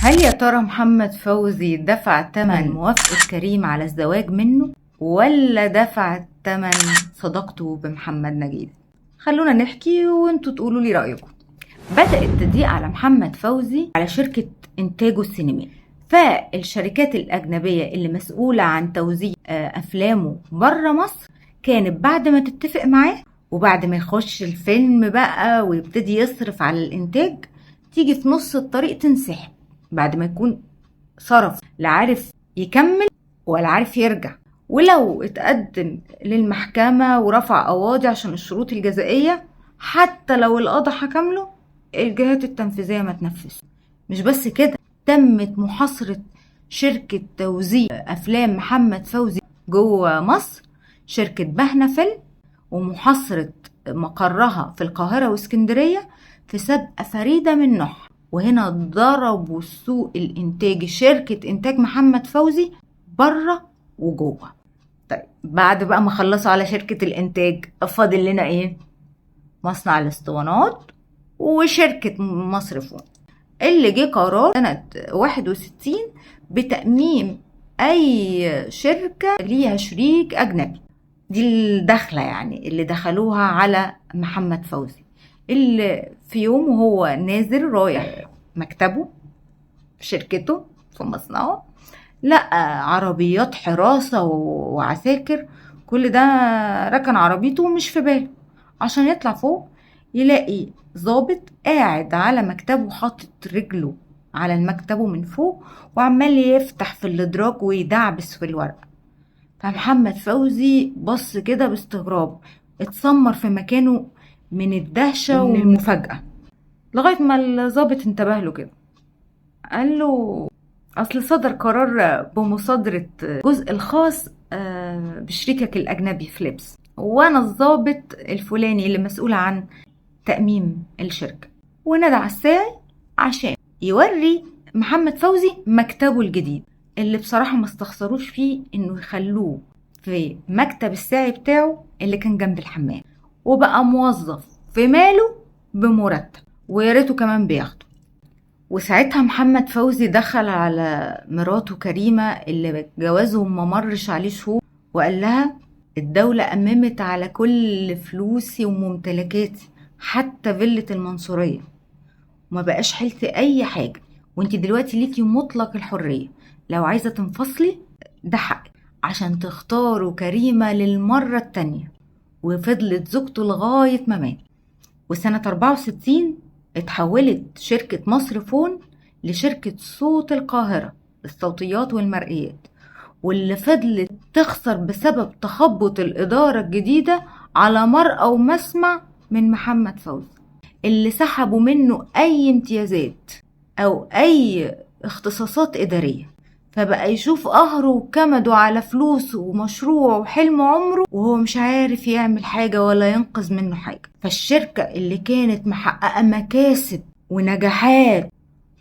هل يا ترى محمد فوزي دفع ثمن موافقة كريم على الزواج منه ولا دفع ثمن صداقته بمحمد نجيب؟ خلونا نحكي وانتوا تقولوا لي رأيكم. بدأ التضييق على محمد فوزي على شركة إنتاجه السينمائي، فالشركات الأجنبية اللي مسؤولة عن توزيع أفلامه بره مصر كانت بعد ما تتفق معاه وبعد ما يخش الفيلم بقى ويبتدي يصرف على الإنتاج تيجي في نص الطريق تنسحب بعد ما يكون صرف، لا عارف يكمل ولا عارف يرجع. ولو اتقدم للمحكمة ورفع قواضي عشان الشروط الجزائية، حتى لو القضاء حكم له الجهات التنفيذية ما تنفذ. مش بس كده، تمت محاصرة شركة توزيع أفلام محمد فوزي جوه مصر، شركة بهنا فيلم، ومحاصرة مقرها في القاهرة واسكندرية في سابقة فريدة من نوعها. وهنا ضربوا سوق الإنتاج شركة إنتاج محمد فوزي بره وجوه. طيب بعد بقى ما خلصوا على شركة الإنتاج فاضل لنا إيه؟ مصنع الاسطوانات وشركة مصرفون، اللي جه قرار سنة 61 بتأميم أي شركة ليها شريك أجنبي. دي الدخلة يعني اللي دخلوها على محمد فوزي، اللي في يوم وهو نازل رايح مكتبه في شركته في مصنعه لقى عربيات حراسة وعساكر، كل ده ركن عربيته ومش في باله عشان يطلع فوق يلاقي ضابط قاعد على مكتبه حاطط رجله على المكتبه من فوق وعمال يفتح في الادراج ويدعبس في الورق. فمحمد فوزي بص كده باستغراب، اتسمر في مكانه من الدهشة ومن المفاجأة، لغاية ما الضابط انتبه له كده قال له أصل صدر قرار بمصادرة الجزء الخاص بشريكك الأجنبي فليبس، وأنا الضابط الفلاني اللي مسؤول عن تأميم الشركة. وندى على الساعي عشان يوري محمد فوزي مكتبه الجديد اللي بصراحة ما استخسروش فيه انه يخلوه في مكتب الساعي بتاعه اللي كان جنب الحمام، وبقى موظف في ماله بمرتب وياريته كمان بياخده. وساعتها محمد فوزي دخل على مراته كريمة اللي جوازهم ما مرش عليه شهور وقال لها الدولة أممت على كل فلوسي وممتلكاتي حتى فيلة المنصورية، وما بقاش حلت أي حاجة، وانت دلوقتي ليكي مطلق الحرية، لو عايزة تنفصلي ده حقك. عشان تختاروا كريمة للمرة التانية، وفضلت زوجته لغاية ما مات. وسنة 64 اتحولت شركة مصرفون لشركة صوت القاهرة للصوتيات والمرئيات، واللي فضلت تخسر بسبب تخبط الإدارة الجديدة على مرأى ومسمع من محمد فوزي، اللي سحبوا منه أي امتيازات أو أي اختصاصات إدارية، فبقى يشوف قهره وكمده على فلوسه ومشروع وحلم عمره وهو مش عارف يعمل حاجة ولا ينقذ منه حاجة. فالشركة اللي كانت محققة مكاسب ونجاحات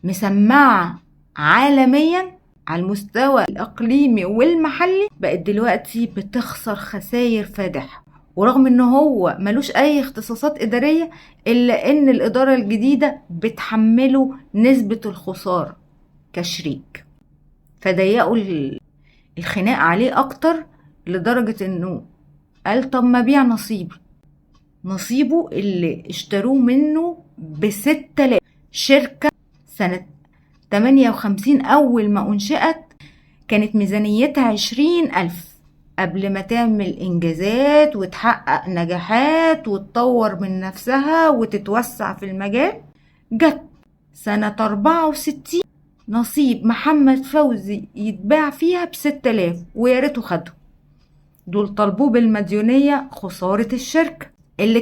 مسمعة عالميا على المستوى الإقليمي والمحلي بقت دلوقتي بتخسر خسائر فادحة، ورغم ان هو ملوش اي اختصاصات ادارية الا ان الادارة الجديدة بتحمله نسبة الخسارة كشريك. فضيقوا الخناق عليه اكتر لدرجة انه قال طب ما بيع نصيبه اللي اشتروه منه ب6000. شركة سنة 58 اول ما انشئت كانت ميزانيتها 20,000 قبل ما تعمل انجازات وتحقق نجاحات وتطور من نفسها وتتوسع في المجال. جت سنة 64 نصيب محمد فوزي يتباع فيها ب6000 وياريته خده. دول طلبوه بالمديونية خسارة الشركة، اللي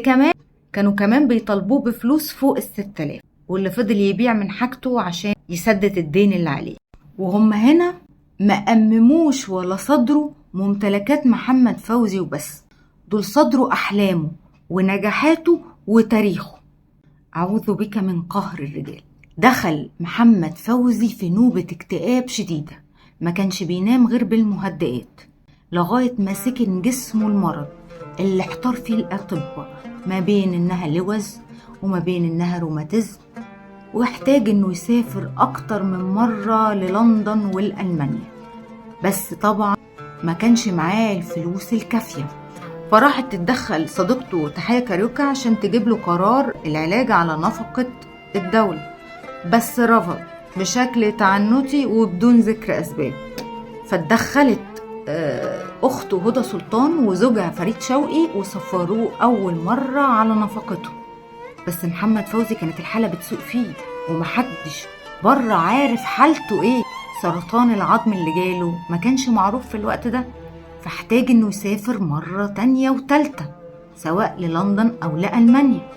كانوا كمان بيطلبوه بفلوس فوق 6000، واللي فضل يبيع من حاجته عشان يسدد الدين اللي عليه. وهم هنا ما أمموش ولا صدروا ممتلكات محمد فوزي وبس، دول صدروا أحلامه ونجاحاته وتاريخه. أعوذ بك من قهر الرجال. دخل محمد فوزي في نوبة اكتئاب شديدة، ما كانش بينام غير بالمهدئات لغاية ما سكن جسمه المرض اللي احتار فيه الأطباء ما بين إنها لوز وما بين إنها روماتيزم واحتاج انه يسافر اكتر من مرة للندن والألمانيا، بس طبعا ما كانش معاه الفلوس الكافية. فراحت تتدخل صديقته تحية كاريوكا عشان تجيب له قرار العلاج على نفقة الدولة، بس رفض بشكل تعنتي وبدون ذكر أسباب. فاتدخلت أخته هدى سلطان وزوجها فريد شوقي وسفروه أول مرة على نفقته. بس محمد فوزي كانت الحالة بتسوء فيه ومحدش بره عارف حالته ايه. سرطان العظم اللي جاله ما كانش معروف في الوقت ده، فاحتاج انه يسافر مرة تانية وتالتة سواء للندن او لألمانيا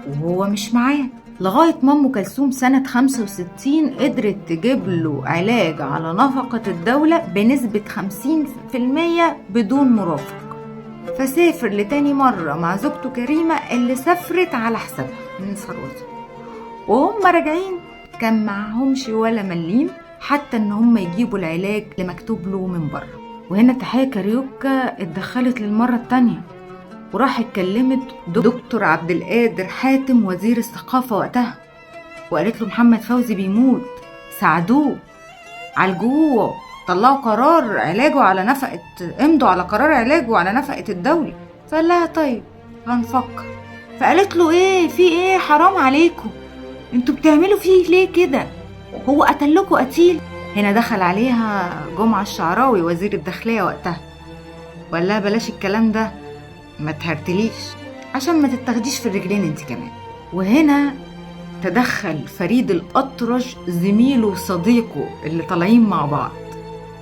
وهو مش معاه، لغاية ما أم كلثوم سنة 65 قدرت تجيب له علاج على نفقة الدولة بنسبة 50% بدون مرافق. فسافر لتاني مرة مع زوجته كريمة اللي سافرت على حسابها من ثروتها، وهم راجعين كان معهمش ولا مليم حتى ان هم يجيبوا العلاج اللي مكتوب له من بره. وهنا تحية كاريوكا اتدخلت للمرة التانية وراح اتكلمت دكتور عبد القادر حاتم وزير الثقافة وقتها، وقالت له محمد فوزي بيموت، ساعدوه، عالجوه، طلعوا قرار علاجه على نفقة، امضوا على قرار علاجه على نفقة الدولة. فقال لها طيب هنفكر. فقالت له ايه في ايه، حرام عليكم، انتوا بتعملوا فيه ليه كده، هو قتلكوا قتيل. هنا دخل عليها جمعة الشعراوي وزير الداخلية وقتها وقال لها بلاش الكلام ده، ما تهرتليش عشان ما تتاخديش في الرجلين انت كمان. وهنا تدخل فريد الأطرش زميله وصديقه اللي طالعين مع بعض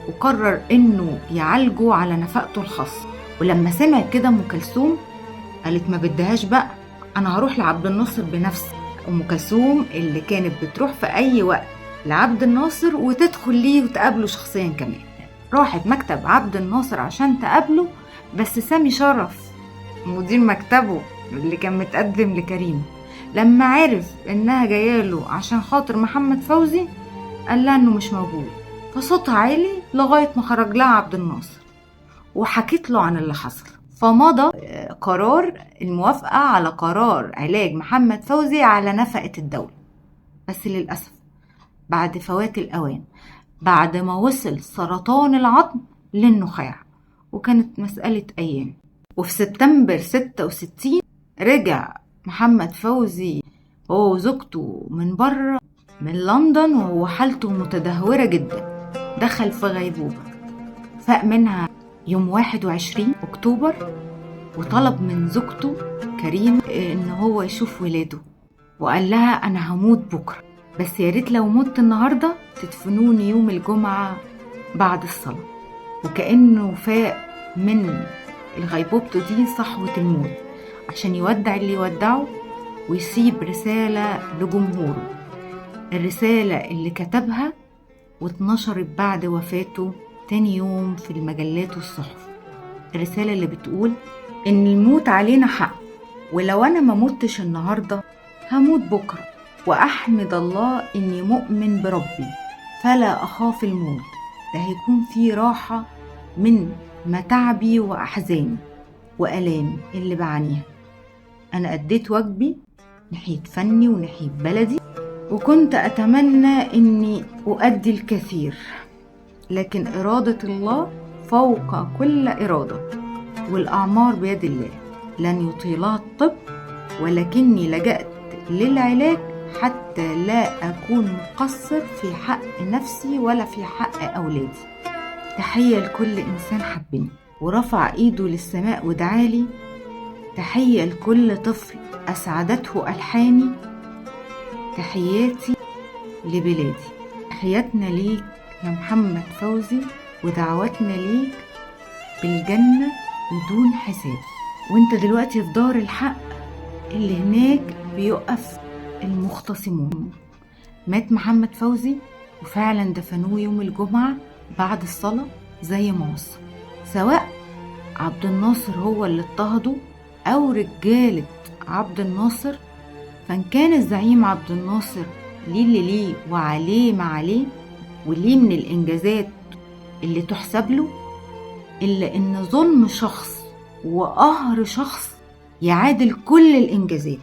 وقرر انه يعالجه على نفقته الخاصة. ولما سمعت كده ام كلثوم قالت ما بدهاش بقى، انا هروح لعبد الناصر بنفسي. ام كلثوم اللي كانت بتروح في اي وقت لعبد الناصر وتدخل ليه وتقابله شخصيا كمان، راحت مكتب عبد الناصر عشان تقابله. بس سامي شرف مدير مكتبه اللي كان متقدم لكريم لما عرف انها جاياله عشان خاطر محمد فوزي قال لها انه مش موجود، فصوتها عالي لغاية ما خرج لها عبد الناصر وحكيت له عن اللي حصل. فمضى قرار الموافقة على قرار علاج محمد فوزي على نفقة الدولة، بس للأسف بعد فوات الأوان، بعد ما وصل سرطان العظم للنخاع، وكانت مسألة أيام. وفي سبتمبر 66 رجع محمد فوزي هو وزوجته من بره من لندن وهو حالته متدهورة جدا، دخل في غيبوبة، فاق منها يوم 21 أكتوبر وطلب من زوجته كريم إن هو يشوف ولاده، وقال لها أنا هموت بكرة بس يا ريت لو مت النهاردة تدفنوني يوم الجمعة بعد الصلاة. وكأنه فاق من الغيبوبته دي صحوة الموت عشان يودع اللي يودعه ويسيب رسالة لجمهوره، الرسالة اللي كتبها واتنشرت بعد وفاته تاني يوم في المجلات والصحف. الرسالة اللي بتقول إن الموت علينا حق، ولو أنا ما متش النهاردة هموت بكرة، وأحمد الله إني مؤمن بربي فلا أخاف الموت، ده هيكون فيه راحة من متاعبي وأحزاني وألامي اللي بعانيها. أنا أديت واجبي ناحية فني وناحية بلدي، وكنت أتمنى إني أؤدي الكثير، لكن إرادة الله فوق كل إرادة، والأعمار بيد الله، لن يطيلها الطب، ولكني لجأت للعلاج حتى لا أكون مقصر في حق نفسي ولا في حق أولادي. تحية لكل إنسان حبني ورفع إيده للسماء ودعالي، تحية لكل طفل أسعدته ألحاني، تحياتي لبلادي. تحياتنا ليك يا محمد فوزي ودعواتنا ليك بالجنة بدون حساب. وانت دلوقتي في دار الحق اللي هناك بيقف المختصمون. مات محمد فوزي وفعلا دفنوه يوم الجمعة بعد الصلاة زي ما وصل، سواء عبد الناصر هو اللي اضطهده أو رجالة عبد الناصر. فان كان الزعيم عبد الناصر ليه اللي ليه وعليه ما عليه، وليه من الإنجازات اللي تحسب له، إلا إن ظلم شخص وقهر شخص يعادل كل الإنجازات،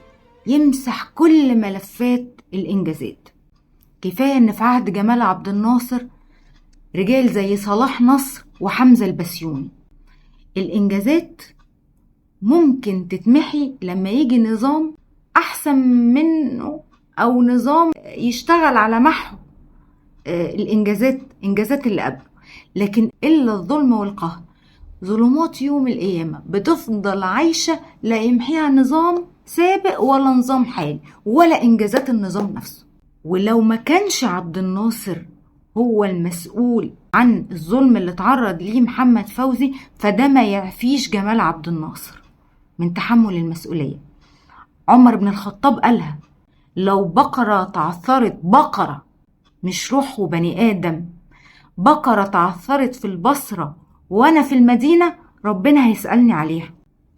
يمسح كل ملفات الإنجازات. كفاية إن في عهد جمال عبد الناصر رجال زي صلاح نصر وحمزة البسيوني. الإنجازات ممكن تتمحي لما يجي نظام أحسن منه أو نظام يشتغل على محو إنجازات اللي قبله. لكن إلا الظلم والقهر، ظلمات يوم القيامة بتفضل عايشة، لا يمحيها نظام سابق ولا نظام حالي ولا إنجازات النظام نفسه. ولو ما كانش عبد الناصر هو المسؤول عن الظلم اللي تعرض ليه محمد فوزي، فده ما يعفيش جمال عبد الناصر من تحمل المسؤولية. عمر بن الخطاب قالها: لو بقرة تعثرت، بقرة مش روح وبني آدم، بقرة تعثرت في البصرة وانا في المدينة، ربنا هيسألني عليها.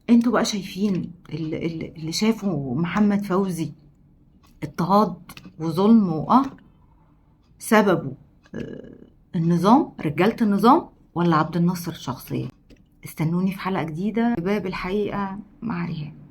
انتوا بقى شايفين اللي شافوا محمد فوزي اضطهاد وظلم وقهر سببه النظام، رجالة النظام، ولا عبد الناصر شخصيا؟ استنوني في حلقة جديدة باب الحقيقة مع ريهام.